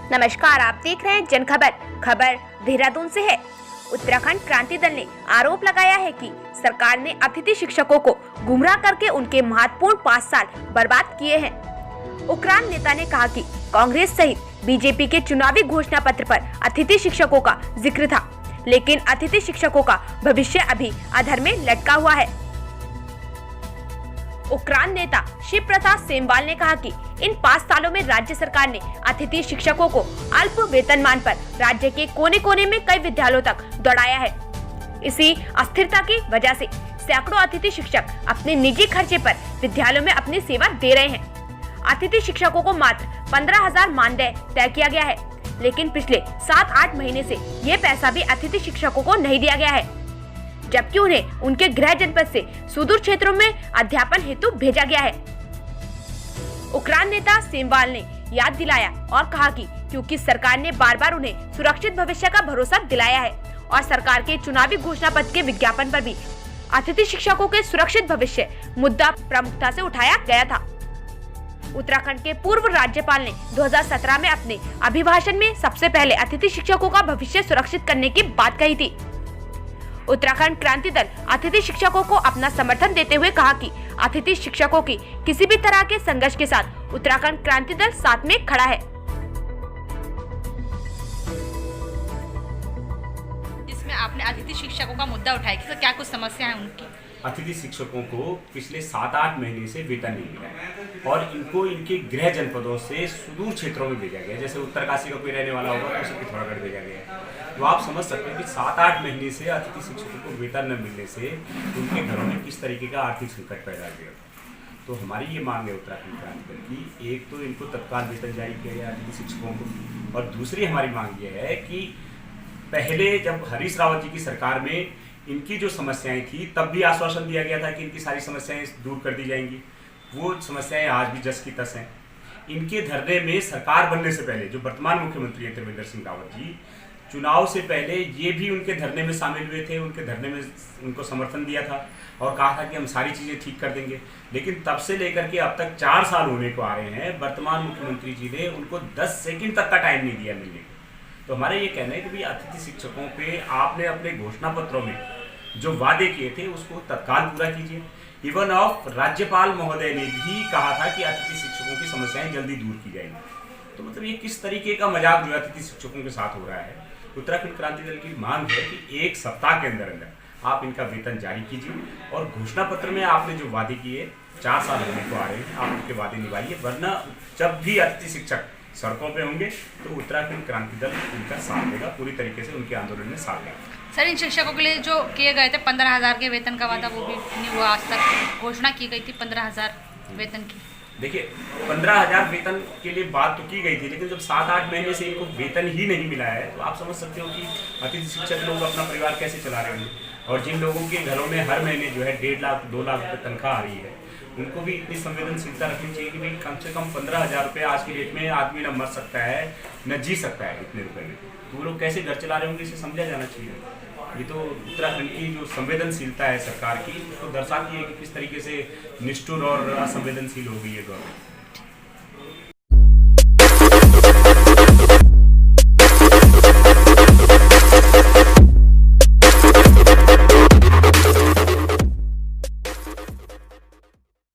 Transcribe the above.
नमस्कार, आप देख रहे हैं जनखबर। खबर देहरादून से है। उत्तराखंड क्रांति दल ने आरोप लगाया है कि सरकार ने अतिथि शिक्षकों को गुमराह करके उनके महत्वपूर्ण 5 साल बर्बाद किए हैं। उक्रांद नेता ने कहा कि कांग्रेस सहित बीजेपी के चुनावी घोषणा पत्र पर अतिथि शिक्षकों का जिक्र था, लेकिन अतिथि शिक्षकों का भविष्य अभी अधर में लटका हुआ है। उक्रांद नेता शिव प्रसाद सेमवाल ने कहा कि इन 5 सालों में राज्य सरकार ने अतिथि शिक्षकों को अल्प वेतनमान पर राज्य के कोने कोने में कई विद्यालयों तक दौड़ाया है। इसी अस्थिरता की वजह से सैकड़ों अतिथि शिक्षक अपने निजी खर्चे पर विद्यालयों में अपनी सेवा दे रहे हैं। अतिथि शिक्षकों को मात्र 15,000 मानदेय तय किया गया है, लेकिन पिछले 7-8 महीने से ये पैसा भी अतिथि शिक्षकों को नहीं दिया गया है, जबकि उन्हें उनके गृह जनपद से सुदूर क्षेत्रों में अध्यापन हेतु भेजा गया है। उक्रांद नेता सेमवाल ने याद दिलाया और कहा कि क्योंकि सरकार ने बार बार उन्हें सुरक्षित भविष्य का भरोसा दिलाया है और सरकार के चुनावी घोषणा पत्र के विज्ञापन पर भी अतिथि शिक्षकों के सुरक्षित भविष्य मुद्दा प्रमुखता से उठाया गया था। उत्तराखंड के पूर्व राज्यपाल ने 2017 में अपने अभिभाषण में सबसे पहले अतिथि शिक्षकों का भविष्य सुरक्षित करने की बात कही थी। उत्तराखंड क्रांति दल अतिथि शिक्षकों को अपना समर्थन देते हुए कहा कि अतिथि शिक्षकों की किसी भी तरह के संघर्ष के साथ उत्तराखंड क्रांति दल साथ में खड़ा है। इसमें आपने अतिथि शिक्षकों का मुद्दा उठाया कि तो क्या कुछ समस्या है उनकी? अतिथि शिक्षकों को पिछले 7-8 महीने से वेतन नहीं मिला है और इनको इनके गृह जनपदों से सुदूर क्षेत्रों में भेजा गया। जैसे उत्तरकाशी का कोई रहने वाला होगा तो उसे पिथौरागढ़ भेजा गया। तो आप समझ सकते हैं कि 7-8 महीने से अतिथि शिक्षकों को वेतन न मिलने से उनके घरों में किस तरीके का आर्थिक संकट पैदा किया। तो हमारी ये मांग है उत्तराखंड क्रांति दल की, एक तो इनको तत्काल वेतन जारी किया गया अतिथि शिक्षकों को, और दूसरी हमारी मांग ये है कि पहले जब हरीश रावत जी की सरकार में इनकी जो समस्याएं थी तब भी आश्वासन दिया गया था कि इनकी सारी समस्याएं दूर कर दी जाएंगी। वो समस्याएं आज भी जस की तस हैं। इनके धरने में सरकार बनने से पहले जो वर्तमान मुख्यमंत्री हैं त्रिवेंद्र सिंह रावत जी, चुनाव से पहले ये भी उनके धरने में शामिल हुए थे, उनके धरने में उनको समर्थन दिया था और कहा था कि हम सारी चीज़ें ठीक कर देंगे। लेकिन तब से लेकर के अब तक 4 साल होने को आ रहे हैं, वर्तमान मुख्यमंत्री जी ने उनको 10 सेकंड तक का टाइम नहीं दिया मिलने को। तो हमारा ये कहना है कि भाई अतिथि शिक्षकों पे आपने अपने घोषणा पत्रों में जो वादे किए थे उसको तत्काल पूरा कीजिए। इवन ऑफ राज्यपाल महोदय ने भी कहा था कि अतिथि शिक्षकों की समस्याएं जल्दी दूर की जाएंगी। तो मतलब ये किस तरीके का मजाक जो अतिथि शिक्षकों के साथ हो रहा है। उत्तराखंड क्रांति दल की मांग है कि 1 सप्ताह के अंदर अंदर आप इनका वेतन जारी कीजिए और घोषणा पत्र में आपने जो वादे किए 4 साल होने को आ रहे हैं, आप उनके वादे निभाइए, वरना जब भी अतिथि शिक्षक सड़कों पे होंगे तो उत्तराखंड क्रांति दल उनका साथ देगा, पूरी तरीके से उनके आंदोलन में साथ देगा। सर, इन शिक्षकों के लिए जो किए गए थे 15,000 के वेतन का वादा, वो भी नहीं हुआ आज तक। घोषणा की गई थी 15,000 वेतन की। देखिए 15,000 वेतन के लिए बात तो की गई थी, लेकिन जब 7-8 महीने से इनको वेतन ही नहीं मिला है तो आप समझ सकते हो कि अतिथि शिक्षक लोग अपना परिवार कैसे चला रहे होंगे। और जिन लोगों के घरों में हर महीने जो है 1.5 लाख 2 लाख रुपये तनख्वाह आ रही है, उनको भी इतनी संवेदनशीलता रखनी चाहिए कि भाई कम से कम 15,000 रुपये आज की डेट में आदमी न मर सकता है न जी सकता है इतने रुपए में। तो वो लोग कैसे घर चला रहे होंगे, इसे समझा जाना चाहिए। ये तो उत्तराखंड की जो संवेदनशीलता है सरकार की, उसको दर्शाती है कि किस तरीके से निष्ठुर और असंवेदनशील हो गई है गवर्नमेंट।